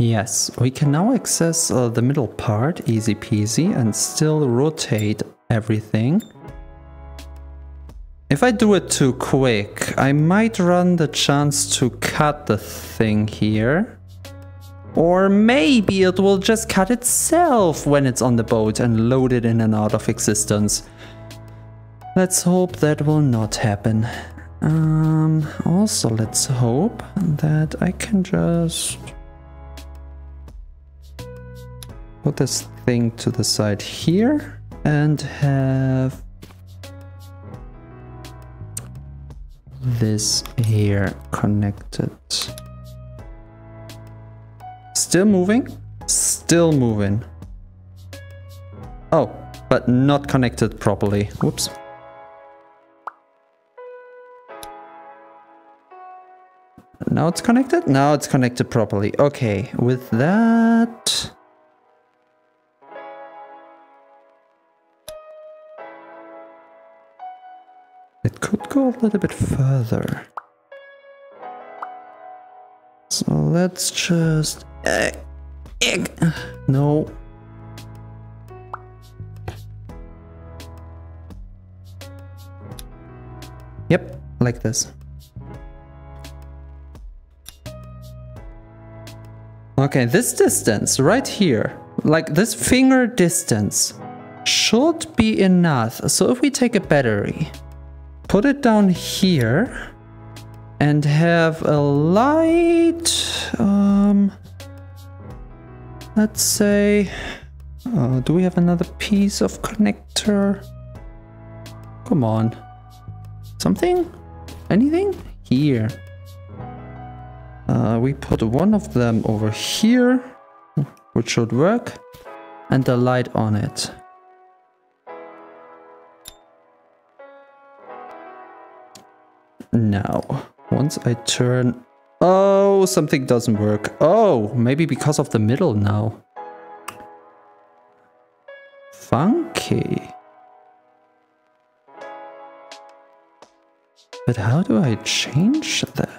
Yes, we can now access the middle part, easy peasy, and still rotate everything. If I do it too quick, I might run the chance to cut the thing here. Or maybe it will just cut itself when it's on the boat and load it in and out of existence. Let's hope that will not happen. Also, let's hope that I can just put this thing to the side here and have this here connected. Still moving? Still moving. Oh, but not connected properly. Whoops. Now it's connected? Now it's connected properly. Okay, with that... it could go a little bit further. So let's just... no. Yep, like this. Okay, this distance right here, like this finger distance, should be enough. So if we take a battery, put it down here, and have a light, let's say, do we have another piece of connector? Come on. Something? Anything? Here. We put one of them over here, which should work, and the light on it. Now, once I turn... oh, something doesn't work. Oh, maybe because of the middle now. Funky. But how do I change that?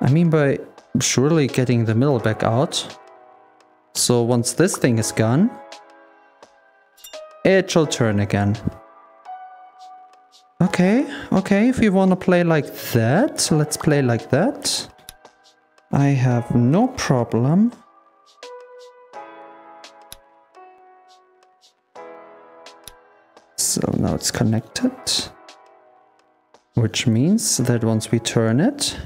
I mean by surely getting the middle back out. So once this thing is gone, it shall turn again. Okay, okay, if you want to play like that, let's play like that. I have no problem. So now it's connected. Which means that once we turn it...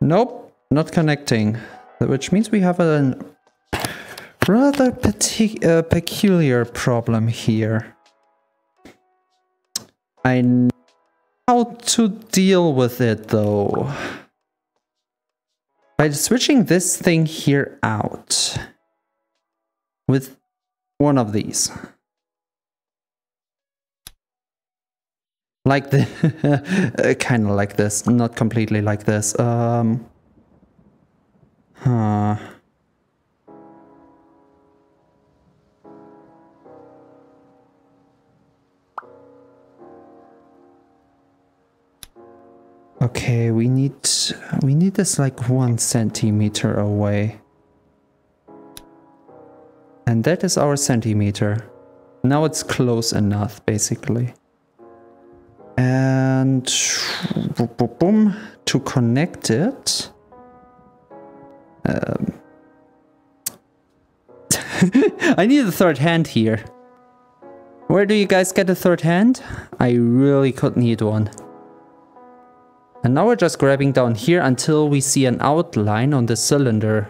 nope, not connecting. Which means we have a rather peculiar problem here. I know how to deal with it though. By switching this thing here out with one of these. Like the kind of like this, not completely like this. Okay, we need this like 1 centimeter away. And that is our centimeter. Now it's close enough, basically. And boom, to connect it. I need a third hand here. Where do you guys get a third hand? I really could need one. And now we're just grabbing down here until we see an outline on the cylinder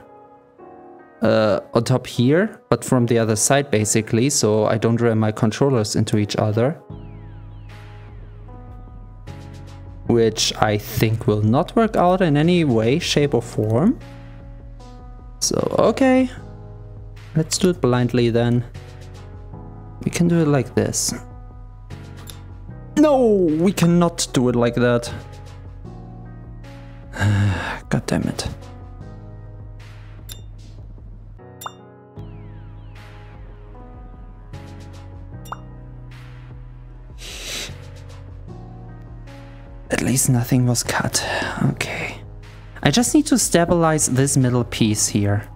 on top here, but from the other side basically, so I don't ram my controllers into each other. Which I think will not work out in any way, shape or form. So, okay. Let's do it blindly then. We can do it like this. No, we cannot do it like that. God damn it. At least nothing was cut. Okay. I just need to stabilize this middle piece here.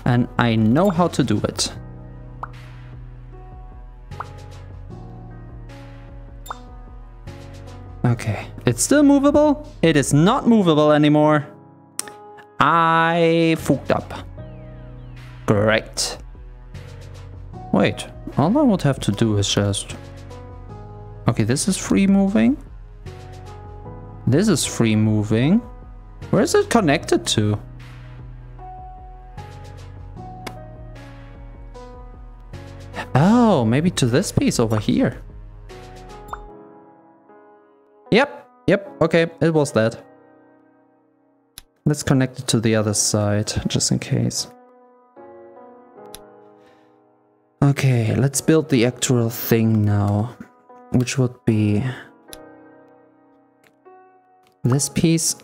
And I know how to do it. Okay, it's still movable. It is not movable anymore. I fucked up. Great. Wait, all I would have to do is just... Okay, this is free moving. This is free moving. Where is it connected to? Oh, maybe to this piece over here. Yep, okay, it was that. Let's connect it to the other side, just in case. Okay, let's build the actual thing now, which would be this piece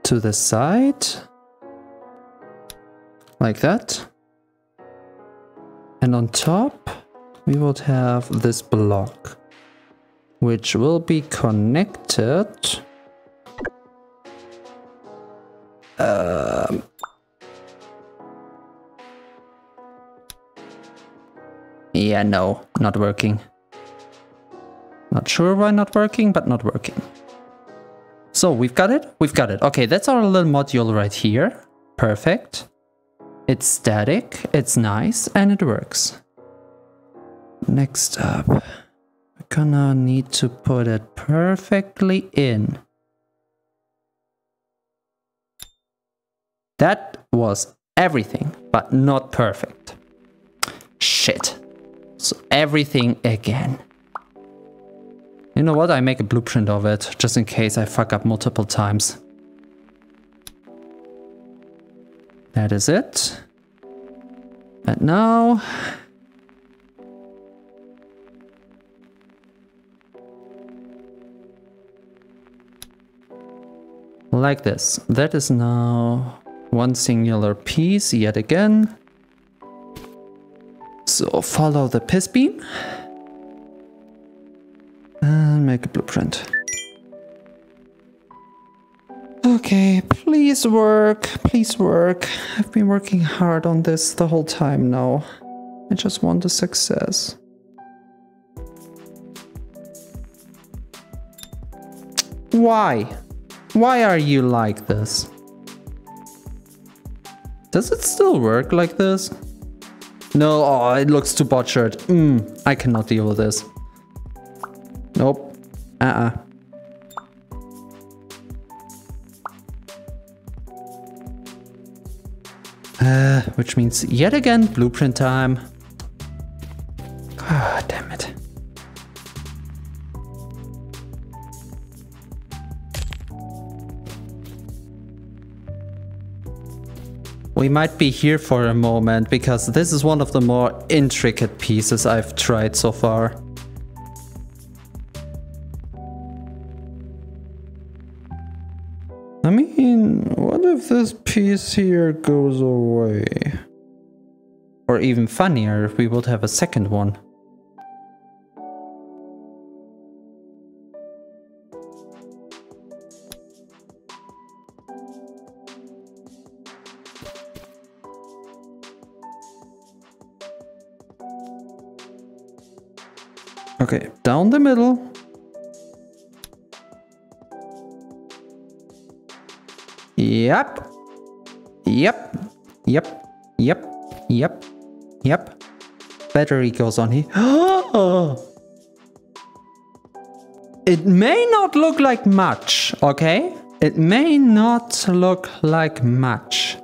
to the side, like that. And on top, we would have this block, which will be connected. Yeah, no, not working. Not sure why not working, but not working. So we've got it. Okay, that's our little module right here. Perfect. It's static, it's nice, and it works. Next up, we're gonna need to put it perfectly in. That was everything, but not perfect. Shit. So everything again. You know what? I make a blueprint of it, just in case I fuck up multiple times. That is it. And now... like this. That is now one singular piece yet again. So follow the piss beam. And make a blueprint. Okay, please work, please work. I've been working hard on this the whole time now. I just want a success. Why? Why are you like this? Does it still work like this? No, oh, it looks too butchered. I cannot deal with this. Nope. Which means yet again blueprint time. God damn it. We might be here for a moment because this is one of the more intricate pieces I've tried so far. I mean, what if this piece here goes away? Or even funnier, if we would have a second one. Okay, down the middle. Yep. Yep. Yep. Yep. Yep. Yep. Battery goes on here. It may not look like much, okay? It may not look like much.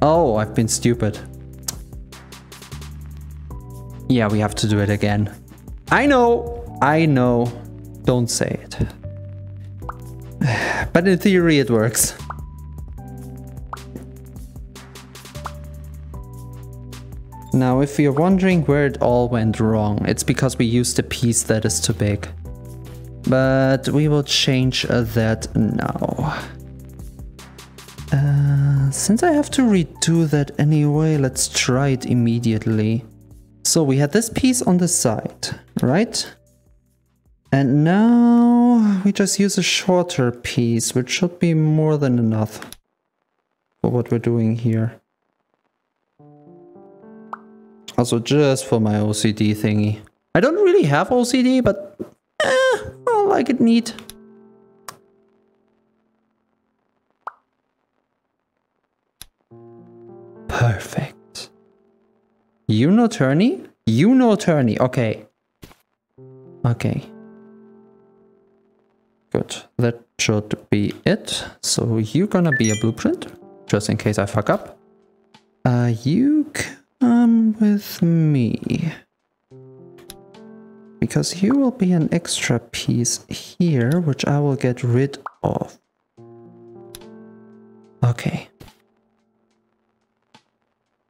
Oh, I've been stupid. Yeah, we have to do it again. I know. Don't say it. But in theory it works. Now, if you're wondering where it all went wrong, it's because we used a piece that is too big. But we will change that now. Since I have to redo that anyway, let's try it immediately. So we had this piece on the side, right? And now we just use a shorter piece, which should be more than enough for what we're doing here. Also just for my OCD thingy. I don't really have OCD, but I like it neat. Perfect. You know turny? You know turny. Okay. Okay. Good. That should be it. So you're gonna be a blueprint, just in case I fuck up. You come with me. Because you will be an extra piece here, which I will get rid of. Okay.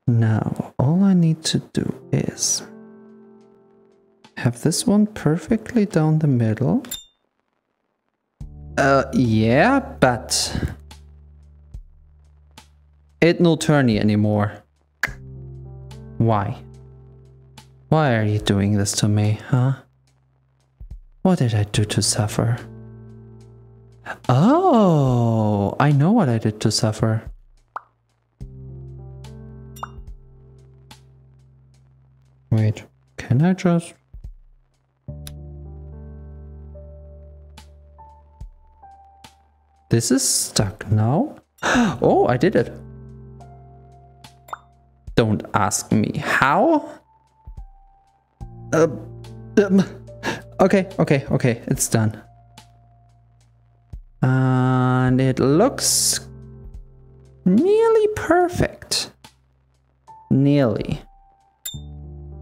Now, all I need to do is have this one perfectly down the middle. Yeah, but it no turny anymore. Why? Why are you doing this to me, huh? What did I do to suffer? Oh, I know what I did to suffer. Wait, can I just... This is stuck now? Oh, I did it. Don't ask me how. Okay, it's done. And it looks nearly perfect. Nearly.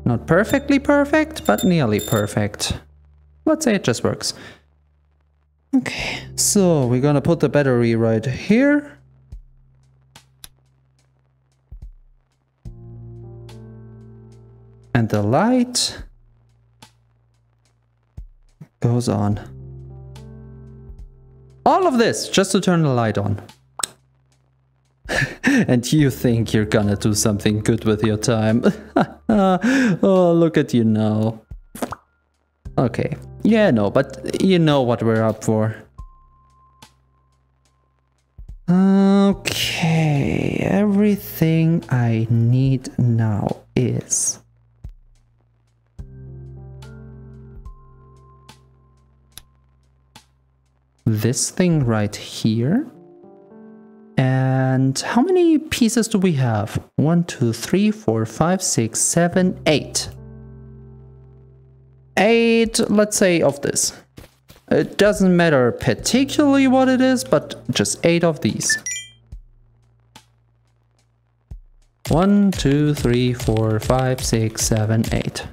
Not perfectly perfect, but nearly perfect. Let's say it just works. Okay, so we're gonna put the battery right here. And the light goes on. All of this just to turn the light on. And you think you're gonna do something good with your time. Oh, look at you now. Okay. Yeah, no, but you know what we're up for. Okay, everything I need now is... this thing right here. And how many pieces do we have? 1, 2, 3, 4, 5, 6, 7, 8. 8, let's say, of this. It doesn't matter particularly what it is, but just 8 of these. 1, 2, 3, 4, 5, 6, 7, 8.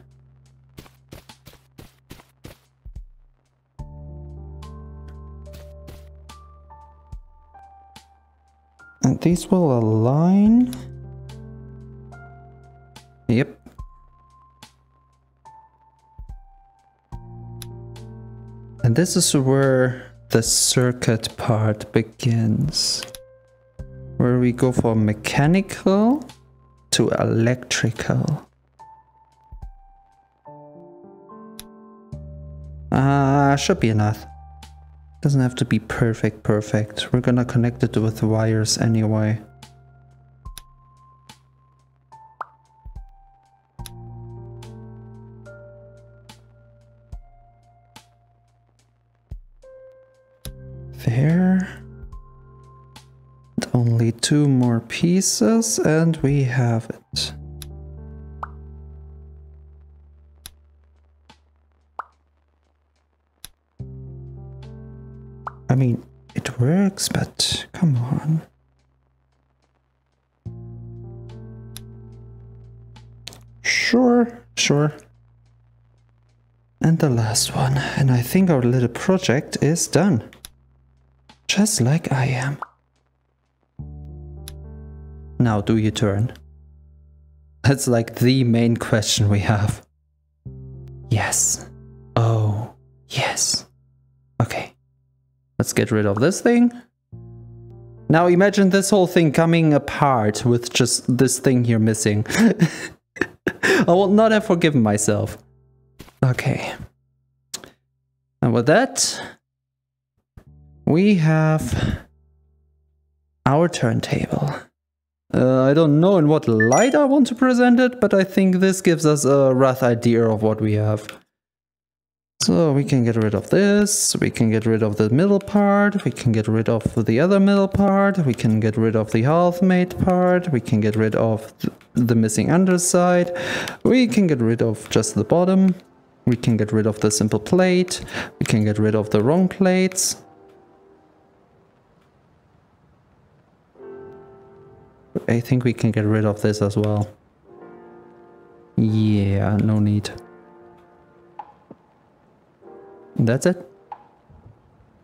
And these will align. Yep. And this is where the circuit part begins. Where we go from mechanical to electrical. Should be enough. Doesn't have to be perfect. We're gonna connect it with wires anyway. There. And only 2 more pieces and we have it. I mean, it works, but come on. Sure. And the last one. And I think our little project is done. Just like I am. Now do you turn? That's like the main question we have. Yes. Oh, yes. Okay. Let's get rid of this thing. Now imagine this whole thing coming apart with just this thing here missing. I will not have forgiven myself. Okay. And with that, we have our turntable. I don't know in what light I want to present it, but I think this gives us a rough idea of what we have. So we can get rid of this, we can get rid of the middle part, we can get rid of the other middle part, we can get rid of the half-made part, we can get rid of the missing underside, we can get rid of just the bottom, we can get rid of the simple plate, we can get rid of the wrong plates. I think we can get rid of this as well. Yeah, no need. That's it.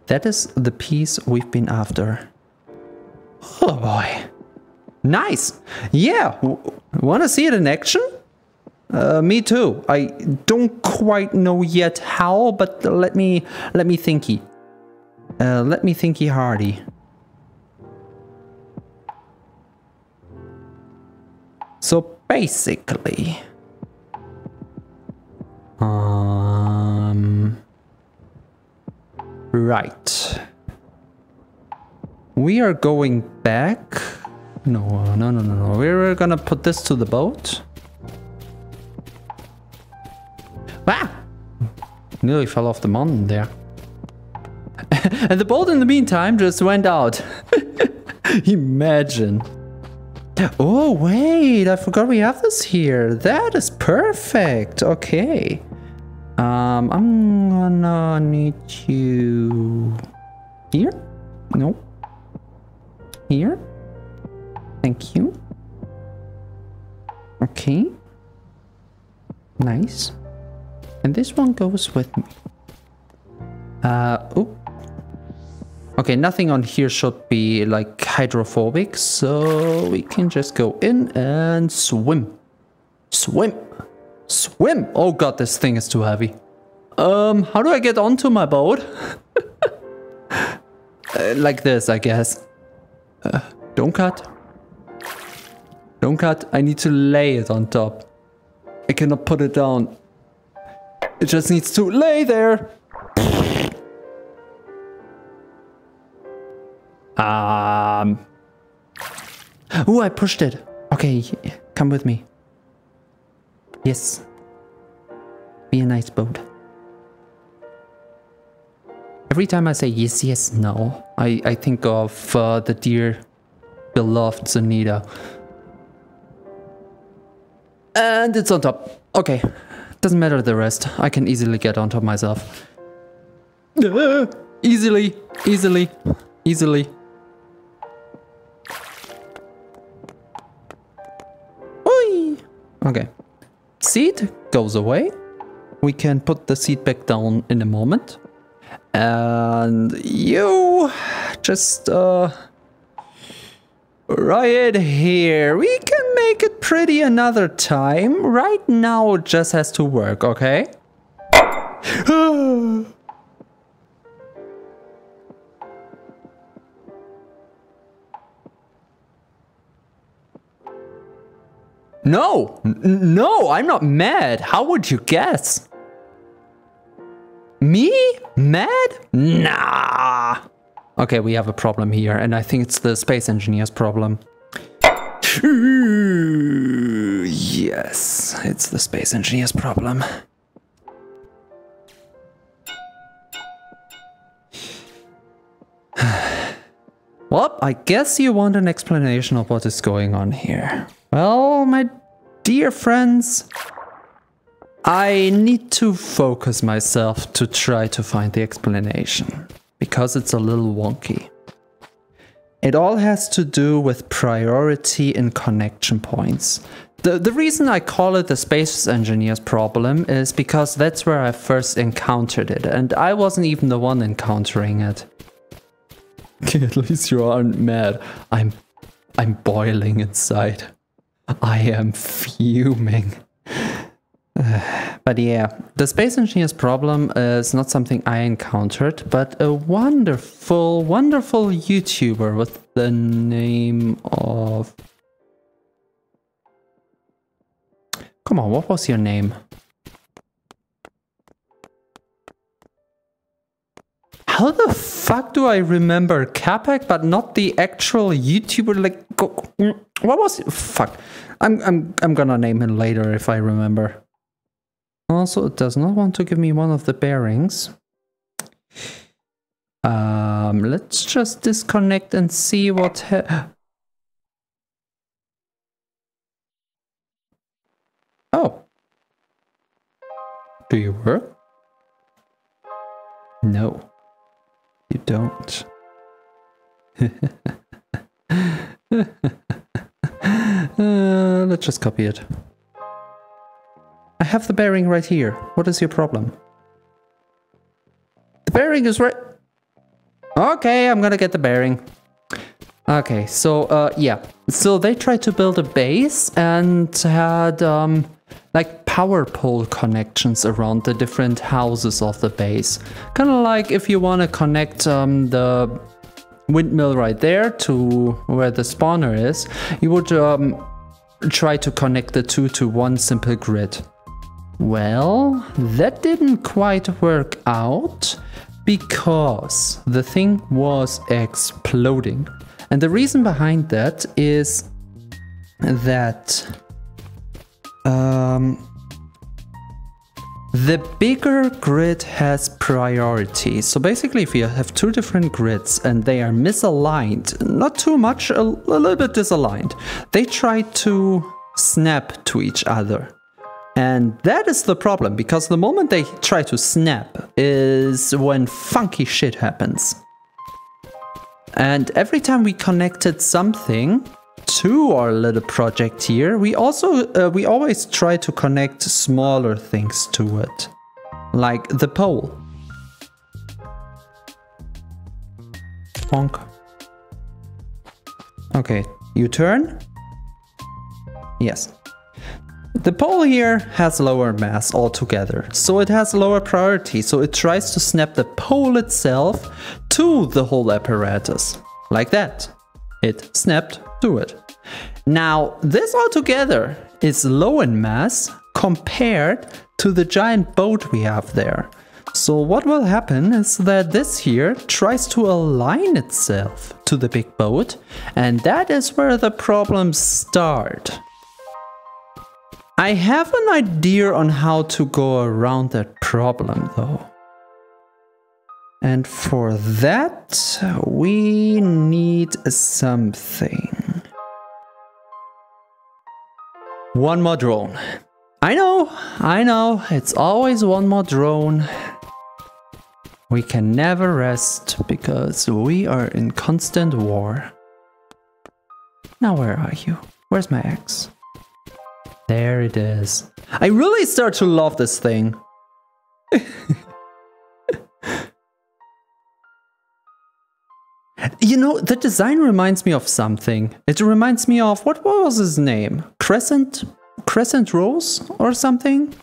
That is the piece we've been after. Oh boy. Nice. Yeah. Wanna see it in action? Me too. I don't quite know yet how, but let me thinky. Let me thinky hardy. So basically, right. We are going back. No. We're gonna put this to the boat. Ah! Nearly fell off the mountain there. And the boat in the meantime just went out. Imagine. Oh, wait, I forgot we have this here. That is perfect. Okay. I'm gonna need you here. No. Here. Thank you. Okay. Nice. And this one goes with me. Oh. Okay, nothing on here should be like hydrophobic, so we can just go in and swim. Swim. Swim. Oh god, this thing is too heavy. How do I get onto my boat? Like this, I guess. Don't cut. Don't cut. I need to lay it on top. I cannot put it down. It just needs to lay there. Oh, I pushed it. Okay, come with me. Yes. Be a nice boat. Every time I say yes, yes, no, I think of the dear beloved Zanita. And it's on top. Okay. Doesn't matter the rest. I can easily get on top myself. Easily. Oi! Okay. Seat goes away. We can put the seat back down in a moment. And you just right here. We can make it pretty another time. Right now it just has to work, okay? No, I'm not mad. How would you guess? Me? Mad? Nah. Okay, we have a problem here, and I think it's the space engineer's problem. Yes, it's the space engineer's problem. Well, I guess you want an explanation of what is going on here. Well, my dear friends, I need to focus myself to try to find the explanation, because it's a little wonky. It all has to do with priority in connection points. The reason I call it the space engineer's problem is because that's where I first encountered it, and I wasn't even the one encountering it. At least you aren't mad. I'm boiling inside. I am fuming. But yeah, the space engineer's problem is not something I encountered, but a wonderful YouTuber with the name of... Come on, what was your name? How the fuck do I remember Capac, but not the actual YouTuber? Like, what was it? Fuck. I'm gonna name him later if I remember. Also, it does not want to give me one of the bearings. Let's just disconnect and see what. Oh. Do you work? No. You don't. Let's just copy it. I have the bearing right here. What is your problem? The bearing is right. Okay, I'm gonna get the bearing. Okay, so yeah. So they tried to build a base and had like power pole connections around the different houses of the base. Kind of like if you want to connect the windmill right there to where the spawner is, you would try to connect the two to one simple grid. Well, that didn't quite work out because the thing was exploding. And the reason behind that is that the bigger grid has priority. So basically if you have two different grids and they are misaligned, not too much, a little bit disaligned, they try to snap to each other. And that is the problem, because the moment they try to snap is when funky shit happens. And every time we connected something to our little project here, we always try to connect smaller things to it, like the pole. Bonk. Okay, you turn. Yes. The pole here has lower mass altogether, so it has lower priority, so it tries to snap the pole itself to the whole apparatus. Like that. It snapped to it. Now, this altogether is low in mass compared to the giant boat we have there. So what will happen is that this here tries to align itself to the big boat, and that is where the problems start. I have an idea on how to go around that problem though. And for that, we need something. One more drone. I know, it's always one more drone. We can never rest because we are in constant war. Now where are you? Where's my axe? There it is. I really start to love this thing. You know, the design reminds me of something. It reminds me of, what was his name? Crescent Rose or something?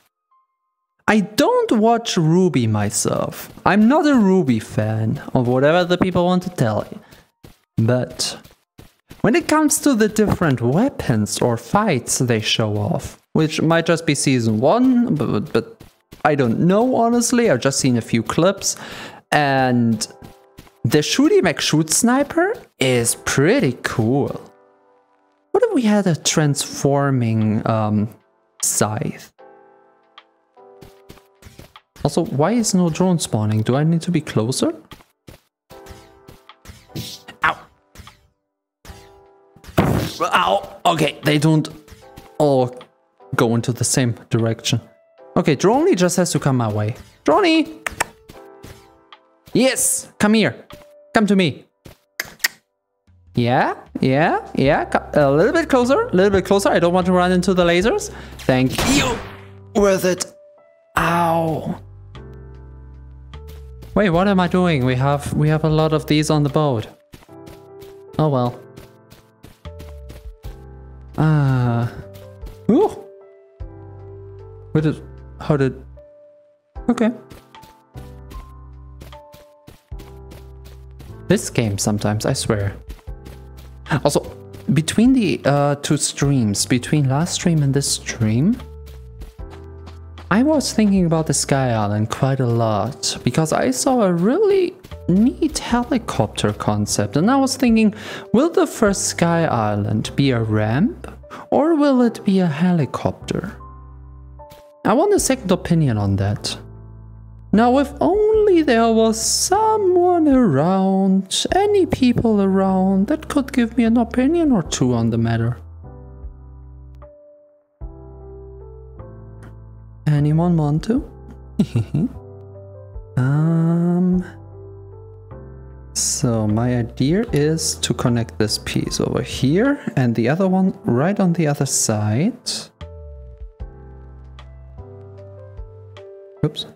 I don't watch Ruby myself. I'm not a Ruby fan, of whatever the people want to tell you. But when it comes to the different weapons or fights they show off, which might just be season 1, but I don't know honestly, I've just seen a few clips, and the Shooty McShoot sniper is pretty cool. What if we had a transforming scythe? Also, why is no drone spawning? Do I need to be closer? Ow! Ow! Okay, they don't all go into the same direction. Okay, Droney just has to come my way. Droney! Yes! Come here! Come to me! Yeah. A little bit closer. I don't want to run into the lasers. Thank you. Worth it. Ow. Wait, what am I doing? We have a lot of these on the boat. Oh well. Ooh. How did? Okay. This game sometimes, I swear. Also, between the two streams, between last stream and this stream, I was thinking about the Sky Island quite a lot because I saw a really neat helicopter concept and I was thinking, will the first Sky Island be a ramp or will it be a helicopter? I want a second opinion on that. Now, if only there was someone around, any people around that could give me an opinion or two on the matter. Anyone want to? So my idea is to connect this piece over here and the other one right on the other side. Oops.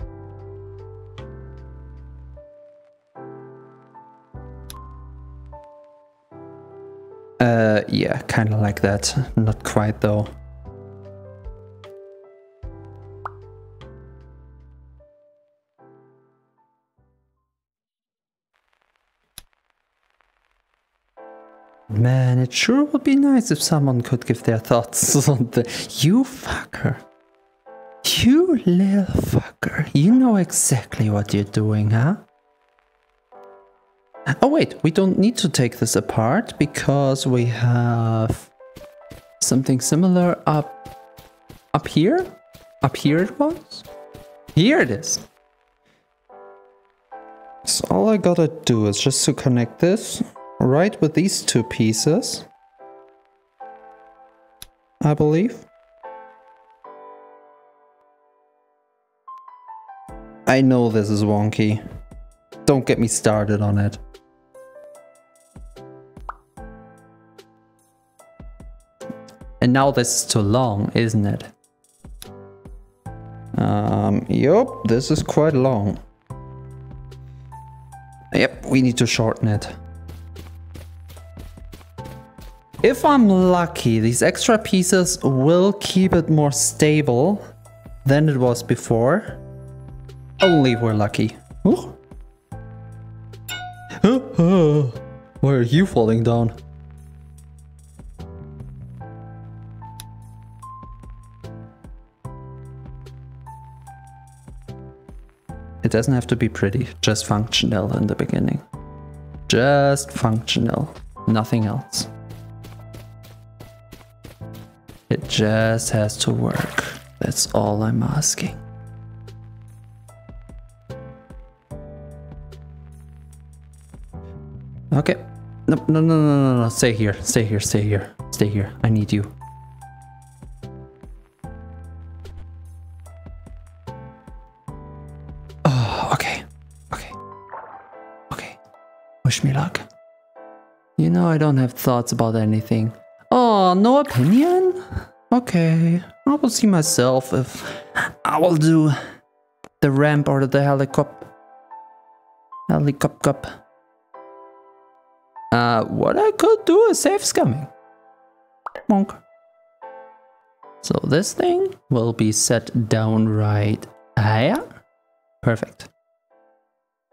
Yeah, kind of like that. Not quite though. Man, it sure would be nice if someone could give their thoughts on the... You fucker. You little fucker. You know exactly what you're doing, huh? Oh wait, we don't need to take this apart because we have something similar up here. Up here it was. Here it is. So all I gotta do is just to connect this right with these two pieces, I believe. I know this is wonky. Don't get me started on it. And now this is too long, isn't it? Yup, this is quite long. Yep, we need to shorten it. If I'm lucky, these extra pieces will keep it more stable than it was before. Only if we're lucky. Ooh. Why are you falling down? It doesn't have to be pretty, just functional in the beginning. Just functional, nothing else. It just has to work. That's all I'm asking. Okay. No. Stay here. Stay here. Stay here. Stay here. I need you. Oh, okay. Okay. Okay. Wish me luck. You know I don't have thoughts about anything. Oh, no opinion? Okay. I will see myself if I will do the ramp or the helicopter. What I could do is save scumming. Monk. So this thing will be set down right here. Perfect.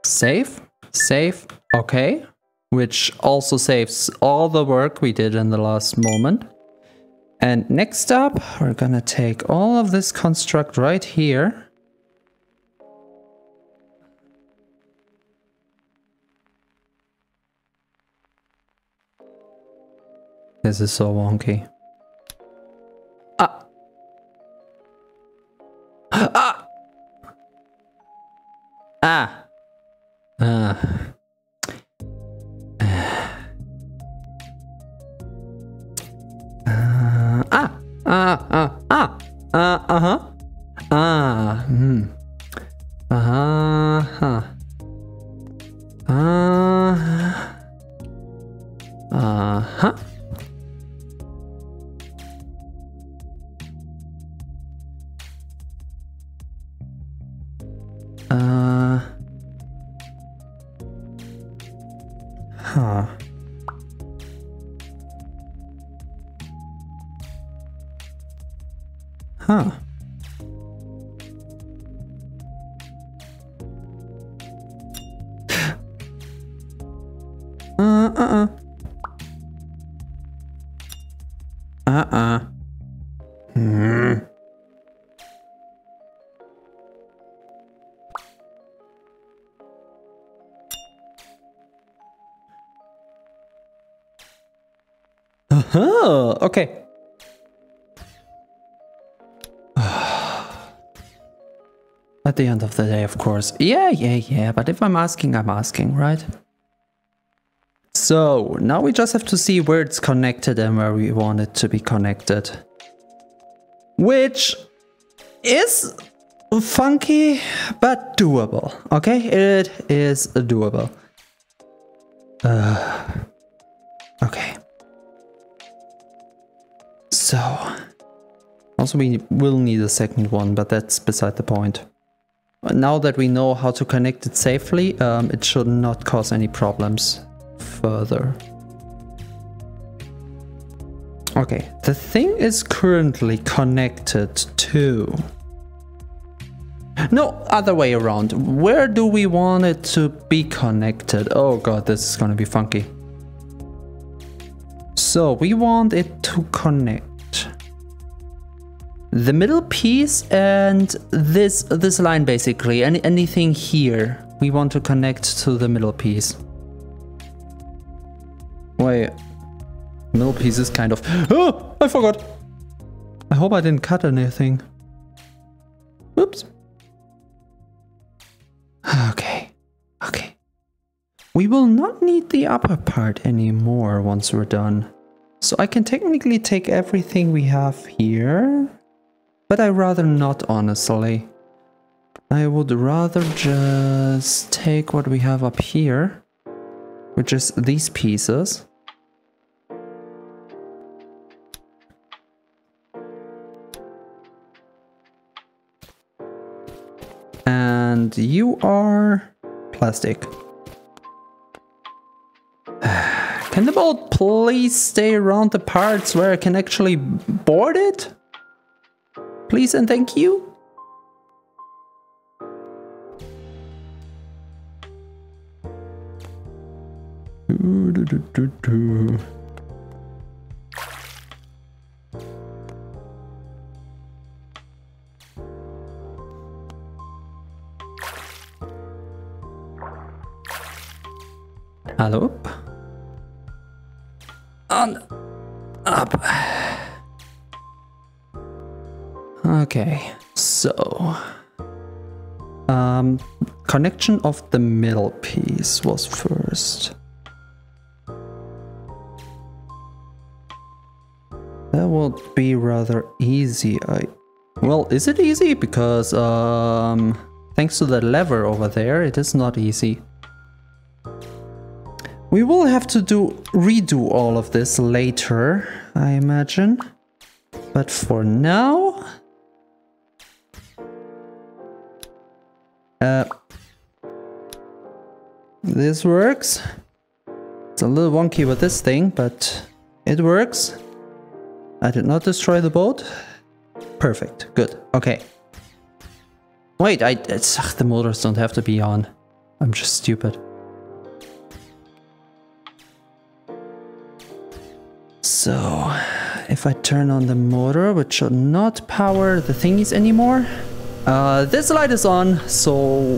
Save. Save. Okay. Which also saves all the work we did in the last moment. And next up, we're gonna take all of this construct right here. This is so wonky. Ah! Ah! Ah! Huh, okay. At the end of the day, of course. Yeah, but if I'm asking, right? So, now we just have to see where it's connected and where we want it to be connected. Which is funky, but doable. Okay, it is doable. Okay. So, also we will need a second one, but that's beside the point. Now that we know how to connect it safely, it should not cause any problems further. Okay, the thing is currently connected to... No, other way around. Where do we want it to be connected? Oh god, this is gonna be funky. So, we want it to connect the middle piece and this line basically. Anything here, we want to connect to the middle piece. Wait, middle piece is kind of... Oh, I forgot. I hope I didn't cut anything. Oops. Okay. We will not need the upper part anymore once we're done. So I can technically take everything we have here, but I'd rather not, honestly. I would rather just take what we have up here, which is these pieces. And you are plastic. Can the boat please stay around the parts where I can actually board it? Please and thank you. Hello. On up. Okay, so connection of the middle piece was first. That would be rather easy. Well, is it easy? Because thanks to the lever over there, it is not easy. We will have to redo all of this later, I imagine. But for now... this works. It's a little wonky with this thing, but it works. I did not destroy the boat. Perfect, good, okay. Wait, the motors don't have to be on. I'm just stupid. So, if I turn on the motor, which should not power the thingies anymore. This light is on, so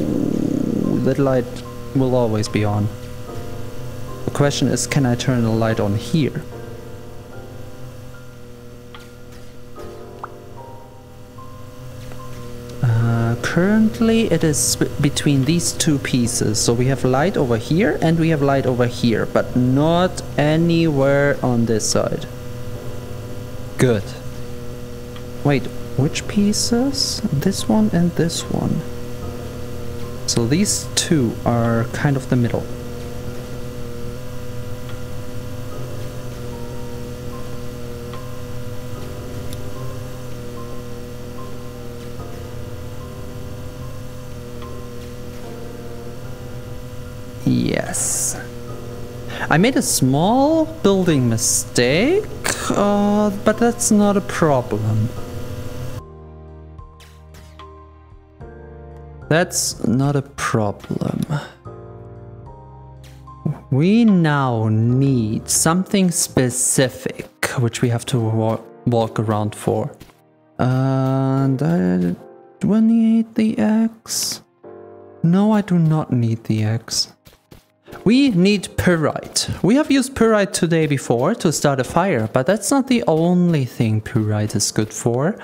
that light will always be on. The question is, can I turn the light on here? Currently it is between these two pieces, so we have light over here and we have light over here, but not anywhere on this side. Good. Wait, which pieces? This one and this one. So these two are kind of the middle. Yes. I made a small building mistake, but that's not a problem. That's not a problem. We now need something specific, which we have to walk around for. And do I need the X? No, I do not need the X. We need pyrite. We have used pyrite today before to start a fire, but that's not the only thing pyrite is good for.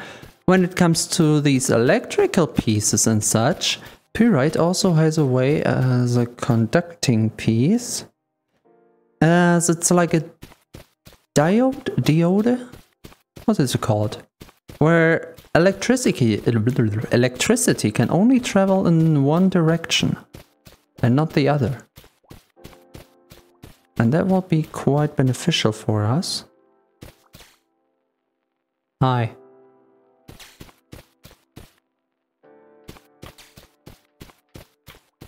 When it comes to these electrical pieces and such, pyrite also has a way as a conducting piece. As it's like a diode? What is it called? Where electricity can only travel in one direction and not the other. And that will be quite beneficial for us. Hi.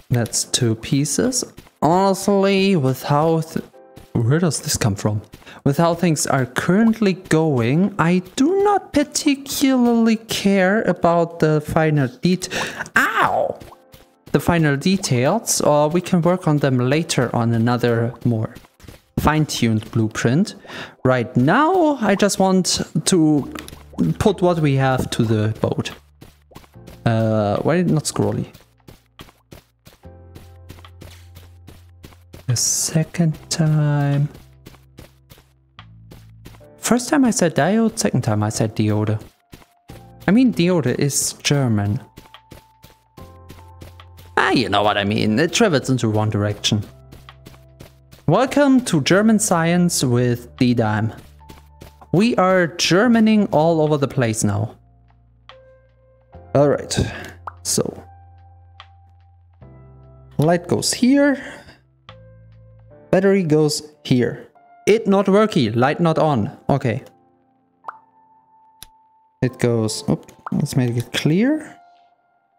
That's 2 pieces. Honestly, with how... Where does this come from? With how things are currently going, I do not particularly care about the final Ow! The final details, or we can work on them later on another more fine-tuned blueprint. Right now, I just want to put what we have to the boat. Why not scrolly? The second time. First time I said diode, second time I said diode. I mean, diode is German. You know what I mean, it travels into one direction. Welcome to German Science with D-Dime. We are Germaning all over the place now. Alright, so. Light goes here. Battery goes here. It not worky, light not on. Okay. It goes, oh, let's make it clear.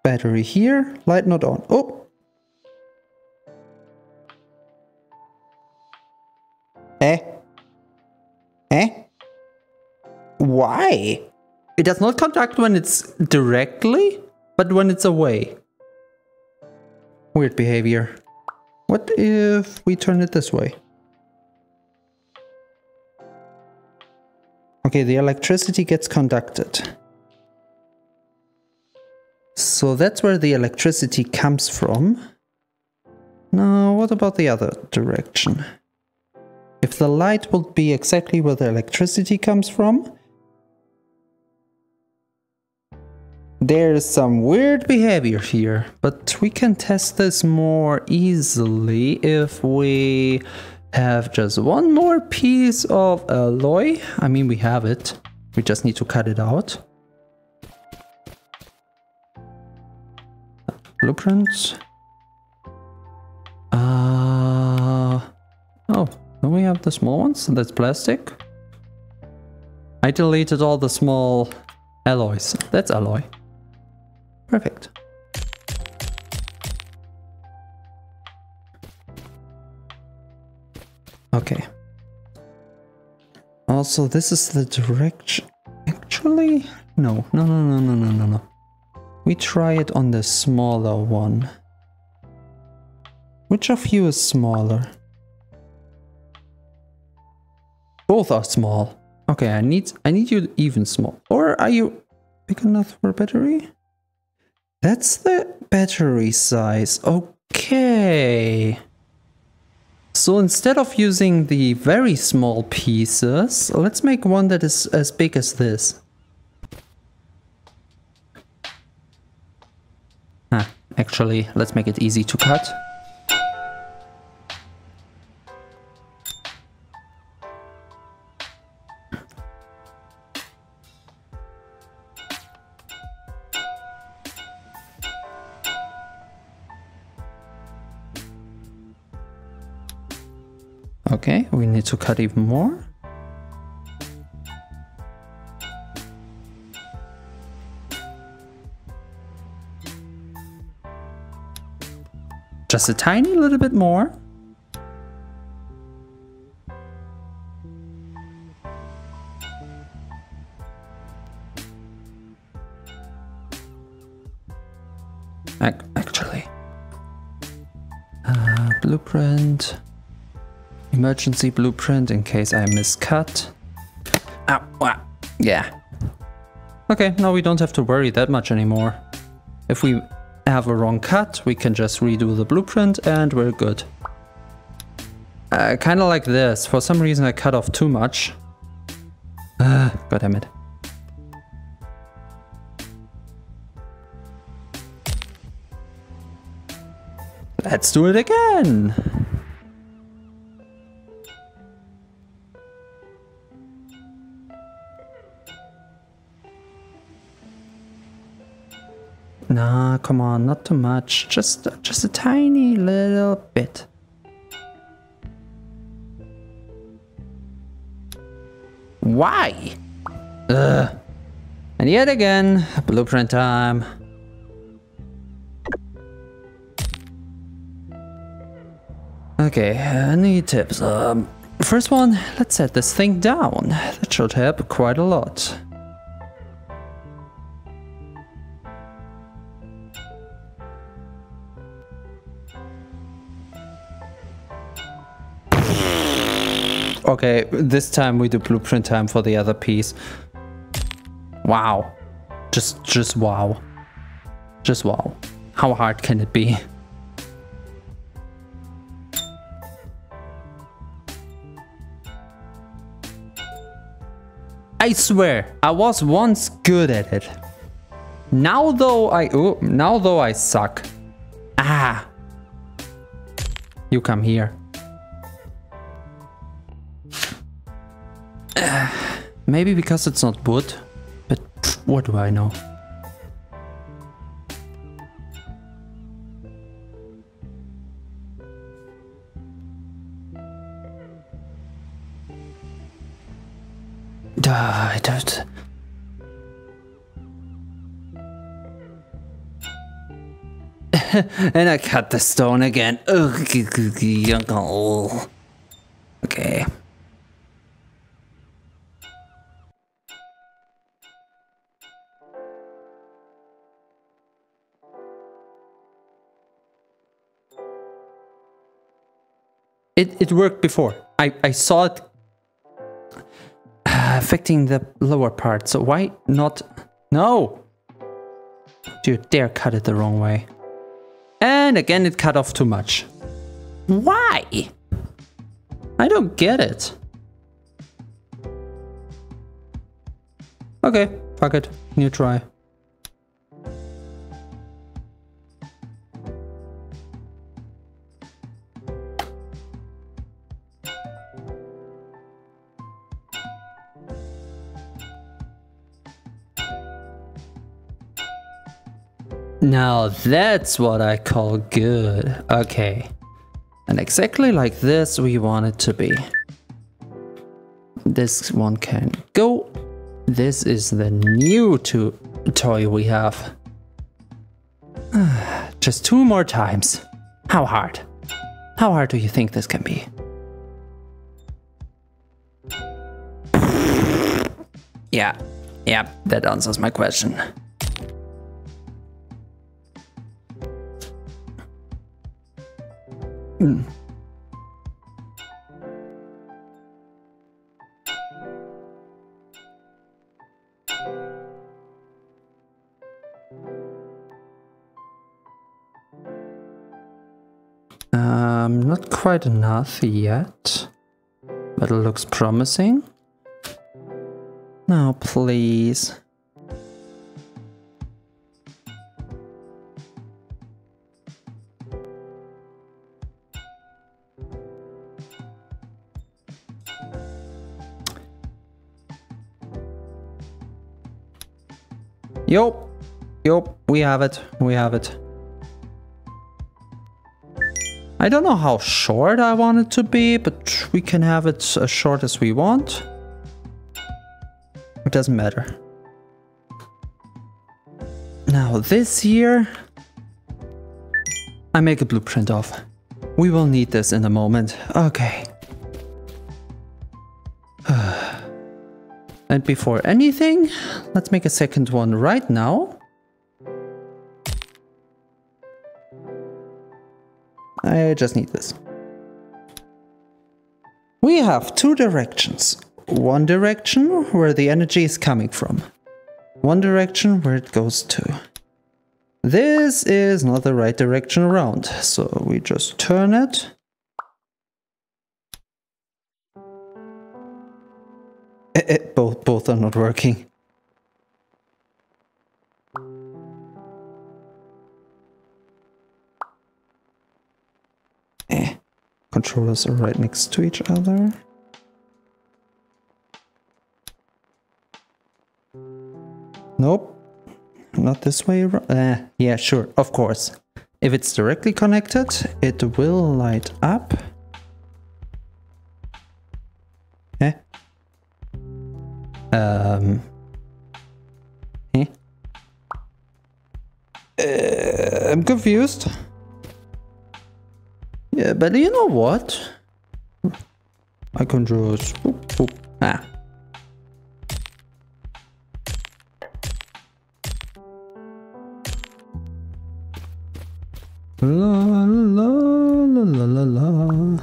Battery here, light not on. Oh! Why? It does not conduct when it's directly, but when it's away. Weird behavior. What if we turn it this way? Okay, the electricity gets conducted. So that's where the electricity comes from. Now, what about the other direction? If the light will be exactly where the electricity comes from, there's some weird behavior here, but we can test this more easily if we have just one more piece of alloy. I mean, we have it. We just need to cut it out. Blueprints. Oh, then we have the small ones. That's plastic. I deleted all the small alloys. That's alloy. Perfect. Okay. Also, this is the direction. Actually, no. We try it on the smaller one. Which of you is smaller? Both are small. Okay, I need you even small. Or are you big enough for a battery? That's the battery size. Okay. So instead of using the very small pieces, let's make one that is as big as this. Actually, let's make it easy to cut. Okay, we need to cut even more. Just a tiny little bit more. Actually. Blueprint. Emergency blueprint in case I miscut. Yeah. Okay, now we don't have to worry that much anymore. If we have a wrong cut, we can just redo the blueprint and we're good. Kind of like this. For some reason I cut off too much. God damn it. Let's do it again. Nah, come on, not too much. Just a tiny little bit. Why? Ugh. And yet again, blueprint time. Okay, any tips? First one, let's set this thing down. That should help quite a lot. Okay, this time we do blueprint time for the other piece. Wow. Just wow. Just wow. How hard can it be? I swear, I was once good at it. Now though I suck. Ah. You come here. Maybe because it's not wood, but what do I know? I don't. And I cut the stone again. Okay. It worked before. I saw it affecting the lower part, so why not? No! Dude, dare cut it the wrong way. And again it cut off too much. Why? I don't get it. Okay, fuck it. New try. Now that's what I call good. Okay. And exactly like this we want it to be. This one can go. This is the new toy we have. Just 2 more times. How hard? How hard do you think this can be? Yeah, that answers my question. Not quite enough yet, but it looks promising. Now, please. Yup, we have it. I don't know how short I want it to be, but we can have it as short as we want. It doesn't matter. Now this here, I make a blueprint of. We will need this in a moment. Okay. And before anything, let's make a second one right now. I just need this. We have 2 directions. One direction where the energy is coming from. One direction where it goes to. This is not the right direction around, so we just turn it. Both are not working. Controllers are right next to each other. Nope. Not this way. Yeah, sure. Of course. If it's directly connected, it will light up. Eh? I'm confused. Yeah, but you know what? I can just... Boop, boop. Ah. La la la la la la.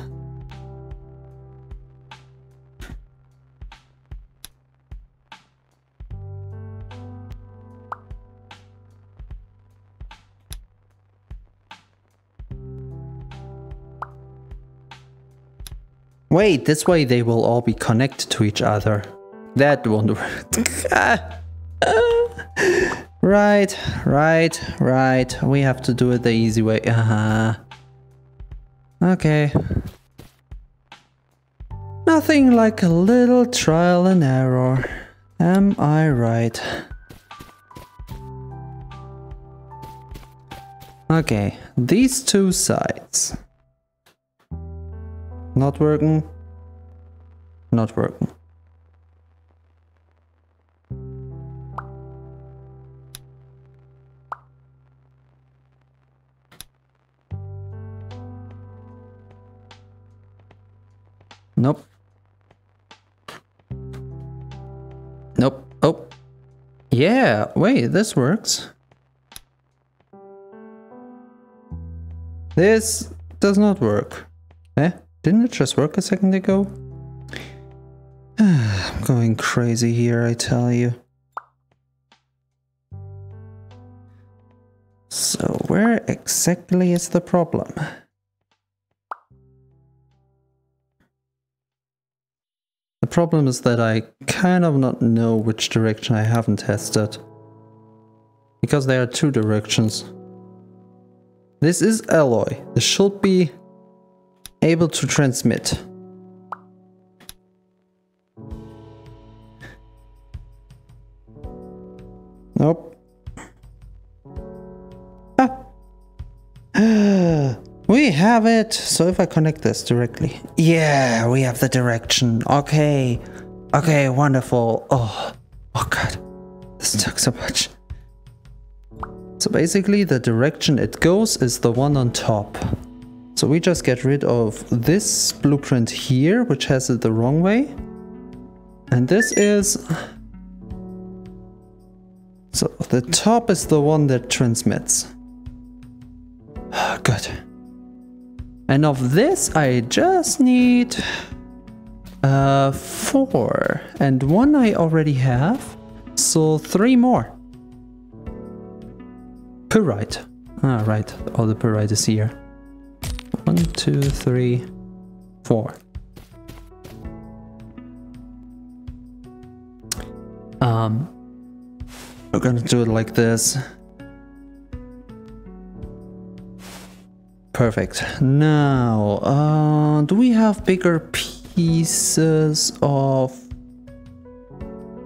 Wait, this way they will all be connected to each other. That won't work. Right. We have to do it the easy way. Okay. Nothing like a little trial and error. Am I right? Okay, these two sides. Not working. Not working. Nope. Nope. Oh. Yeah, wait, this works. This does not work. Eh? Didn't it just work a second ago? I'm going crazy here, I tell you. So where exactly is the problem? The problem is that I kind of not know which direction I haven't tested. Because there are two directions. This is alloy. This should be able to transmit. Nope. We have it. So if I connect this directly. Yeah, we have the direction. Okay. Okay, wonderful. Oh god. This took so much. So basically the direction it goes is the one on top. So we just get rid of this blueprint here, which has it the wrong way. And this is... So the top is the one that transmits. Good. And of this I just need 4. And 1 I already have. So 3 more. Pyrite. Ah, right. All the pyrite is here. 1, 2, 3, 4. We're gonna do it like this. Perfect. Now, do we have bigger pieces of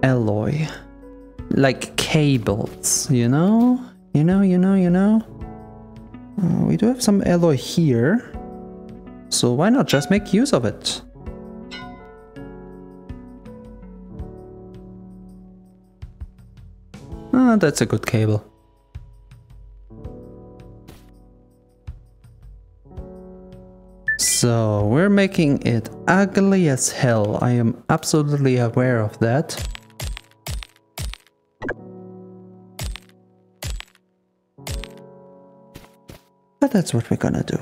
alloy? Like cables, you know? You know? We do have some alloy here. So why not just make use of it? Ah, that's a good cable. So we're making it ugly as hell. I am absolutely aware of that. But that's what we're gonna do.